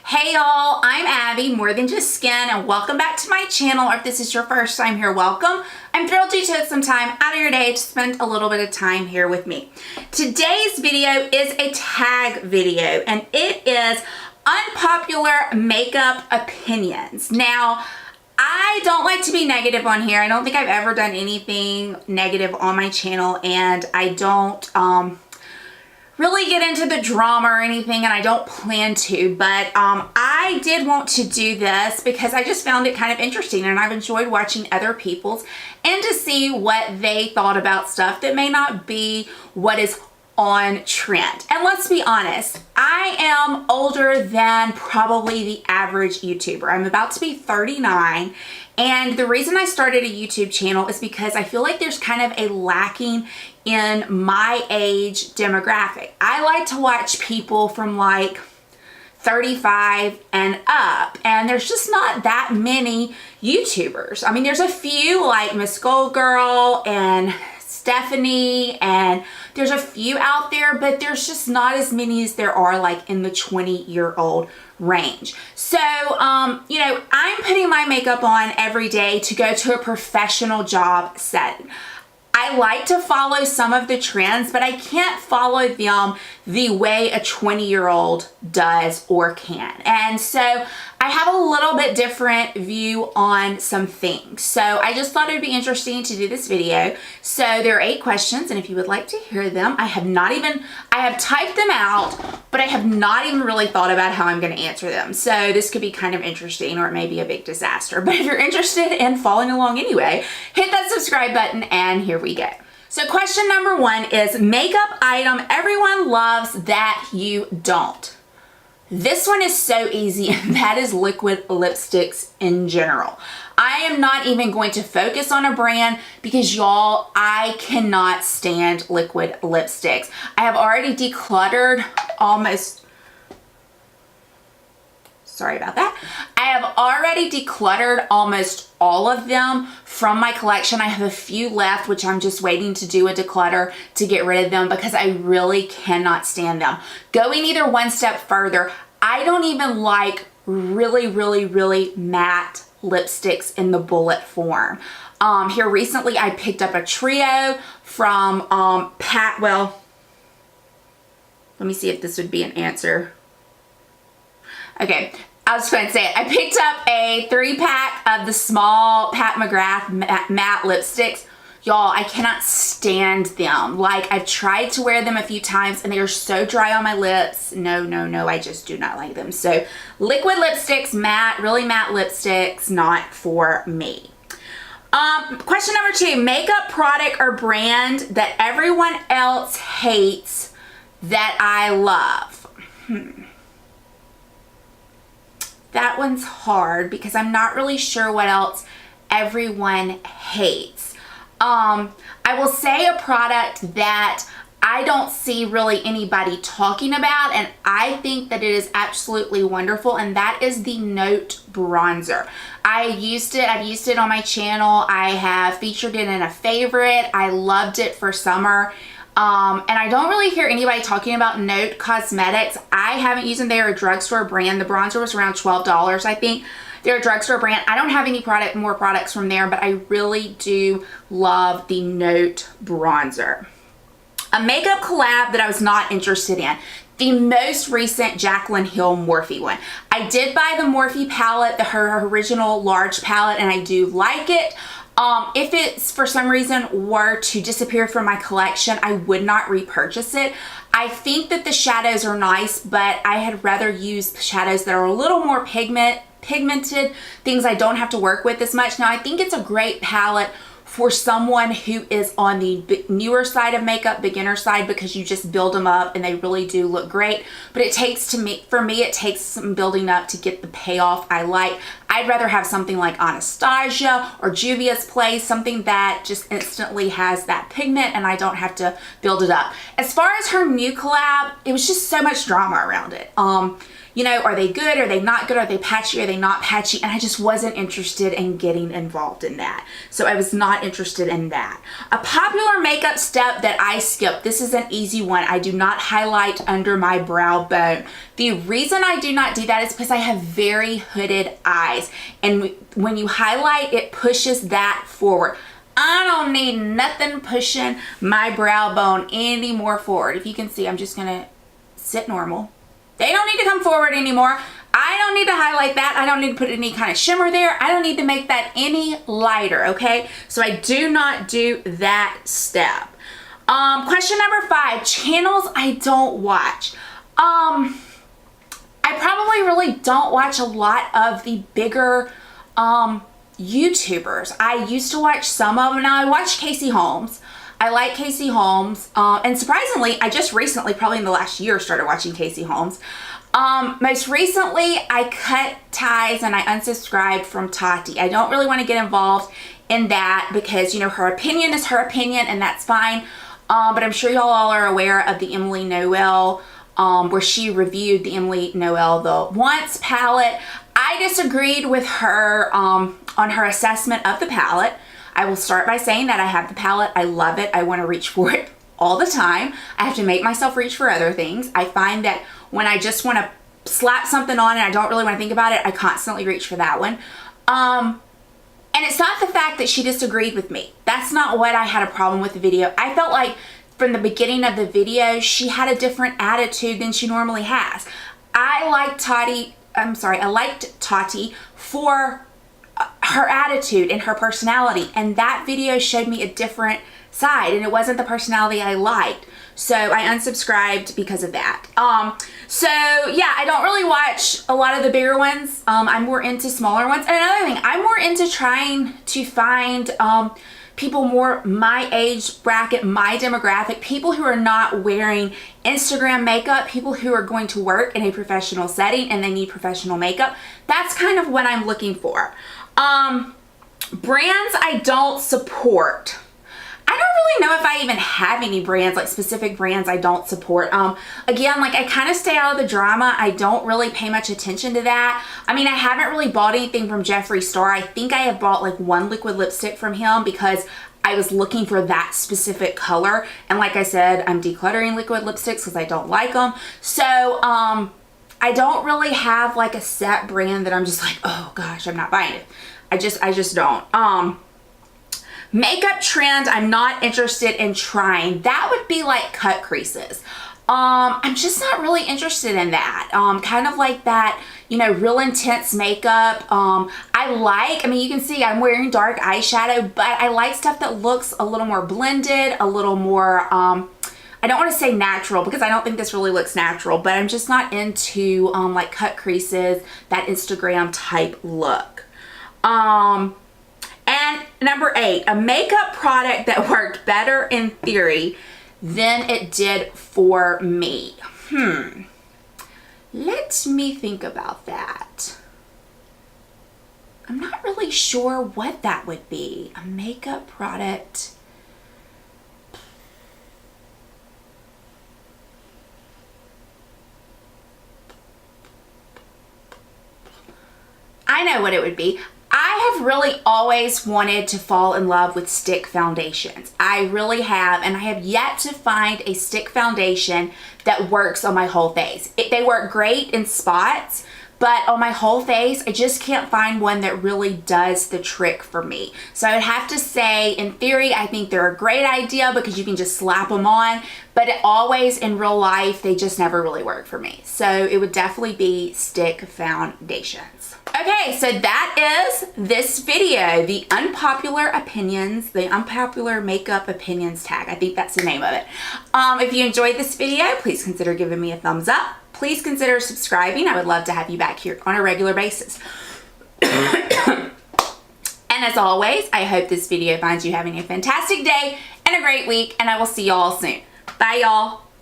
Hey y'all, I'm Abby, More Than Just Skin, and welcome back to my channel. Or if this is your first time here, welcome. I'm thrilled you took some time out of your day to spend a little bit of time here with me. Today's video is a tag video, and it is unpopular makeup opinions. Now, I don't like to be negative on here. I don't think I've ever done anything negative on my channel, and I don't really get into the drama or anything, and I don't plan to, but I did want to do this because I just found it kind of interesting, and I've enjoyed watching other people's and to see what they thought about stuff that may not be what is on trend. And let's be honest, I am older than probably the average YouTuber. I'm about to be 39, and the reason I started a YouTube channel is because I feel like there's kind of a lacking in my age demographic. I like to watch people from like 35 and up, and there's just not that many YouTubers. I mean, there's a few like Miss Gold Girl and Stephanie, and there's a few out there, but there's just not as many as there are like in the 20-year-old range. So, you know, I'm putting my makeup on every day to go to a professional job setting. I like to follow some of the trends, but I can't follow them the way a 20-year-old does or can. And so I have a little bit different view on some things. So I just thought it would be interesting to do this video. So there are 8 questions, and if you would like to hear them, I have typed them out, but I have not even really thought about how I'm going to answer them. So this could be kind of interesting, or it may be a big disaster. But if you're interested in following along anyway, hit that subscribe button, and here we go. So question number 1 is makeup item everyone loves that you don't. This one is so easy, and that is liquid lipsticks in general. I am not even going to focus on a brand because y'all, I cannot stand liquid lipsticks. I have already decluttered almost, sorry about that. I have already decluttered almost all of them from my collection. I have a few left, which I'm just waiting to do a declutter to get rid of them because I really cannot stand them. Going either one step further, I don't even like really matte lipsticks in the bullet form. Here recently I picked up a trio from well, let me see if this would be an answer. Okay, I was going to say it. I picked up a 3-pack of the small Pat McGrath matte lipsticks. Y'all, I cannot stand them. Like, I've tried to wear them a few times and they are so dry on my lips. No, I just do not like them. So liquid lipsticks, matte, really matte lipsticks, not for me. Question number 2, makeup product or brand that everyone else hates that I love. That one's hard because I'm not really sure what else everyone hates. I will say a product that I don't see really anybody talking about, and I think that it is absolutely wonderful, and that is the Note bronzer. I've used it on my channel. I have featured it in a favorite. I loved it for summer. And I don't really hear anybody talking about Note Cosmetics. I haven't used them. They're a drugstore brand. The bronzer was around $12, I think. They're a drugstore brand. I don't have any more products from there, but I really do love the Note bronzer. A makeup collab that I was not interested in. The most recent Jaclyn Hill Morphe one. I did buy the Morphe palette, her original large palette, and I do like it. If it's for some reason were to disappear from my collection, I would not repurchase it. I think that the shadows are nice, but I had rather use shadows that are a little more pigmented, things I don't have to work with as much. Now, I think it's a great palette for someone who is on the newer side of makeup, beginner side, because you just build them up and they really do look great. But it takes, for me, it takes some building up to get the payoff I like. I'd rather have something like Anastasia or Juvia's Place, something that just instantly has that pigment and I don't have to build it up. As far as her new collab, it was just so much drama around it. you know, are they good? Are they not good? Are they patchy? Are they not patchy? And I just wasn't interested in getting involved in that. So I was not interested in that. A popular makeup step that I skip. This is an easy one. I do not highlight under my brow bone. The reason I do not do that is because I have very hooded eyes. And when you highlight, it pushes that forward. I don't need nothing pushing my brow bone any more forward. If you can see, I'm just gonna sit normal. They don't need to come forward anymore. I don't need to highlight that. I don't need to put any kind of shimmer there. I don't need to make that any lighter, okay? So I do not do that step. Question number 5, channels I don't watch. I probably really don't watch a lot of the bigger YouTubers. I used to watch some of them. Now I watch Casey Holmes. I like Casey Holmes. And surprisingly, I just recently, probably in the last year, started watching Casey Holmes. Most recently, I cut ties and I unsubscribed from Tati. I don't really want to get involved in that because, you know, her opinion is her opinion and that's fine. But I'm sure y'all all are aware of the Emily Noel, where she reviewed the Emily Noel The Once palette. I disagreed with her on her assessment of the palette. I will start by saying that I have the palette. I love it. I want to reach for it all the time. I have to make myself reach for other things. I find that when I just want to slap something on and I don't really want to think about it, I constantly reach for that one. And it's not the fact that she disagreed with me. That's not what I had a problem with the video. I felt like from the beginning of the video, she had a different attitude than she normally has. I liked Tati for her attitude and her personality, and that video showed me a different side, and it wasn't the personality I liked. So I unsubscribed because of that. So yeah, I don't really watch a lot of the bigger ones. I'm more into smaller ones. And another thing, I'm more into trying to find people more my age bracket, my demographic, people who are not wearing Instagram makeup, people who are going to work in a professional setting and they need professional makeup. That's kind of what I'm looking for. Brands I don't support. I don't really know if I even have any brands, like specific brands I don't support. Again, like I kind of stay out of the drama. I don't really pay much attention to that. I mean, I haven't really bought anything from Jeffree Star. I think I have bought like one liquid lipstick from him because I was looking for that specific color. And like I said, I'm decluttering liquid lipsticks because I don't like them. So, I don't really have like a set brand that I'm just like, oh gosh, I'm not buying it. I just don't. Makeup trend I'm not interested in trying. That would be like cut creases. I'm just not really interested in that. Kind of like that, you know, real intense makeup. I mean, you can see I'm wearing dark eyeshadow, but I like stuff that looks a little more blended, a little more, I don't want to say natural because I don't think this really looks natural, but I'm just not into like cut creases, that Instagram type look. And number 8, a makeup product that worked better in theory than it did for me. Let me think about that. I'm not really sure what that would be. A makeup product. I know what it would be. I have really always wanted to fall in love with stick foundations. I really have, and I have yet to find a stick foundation that works on my whole face. They work great in spots, but on my whole face, I just can't find one that really does the trick for me. So I would have to say, in theory, I think they're a great idea because you can just slap them on, but always in real life, they just never really work for me. So it would definitely be stick foundations. Okay, so that is this video, the unpopular opinions, the unpopular makeup opinions tag. I think that's the name of it. If you enjoyed this video, please consider giving me a thumbs up. Please consider subscribing. I would love to have you back here on a regular basis. And as always, I hope this video finds you having a fantastic day and a great week, and I will see y'all soon. Bye, y'all.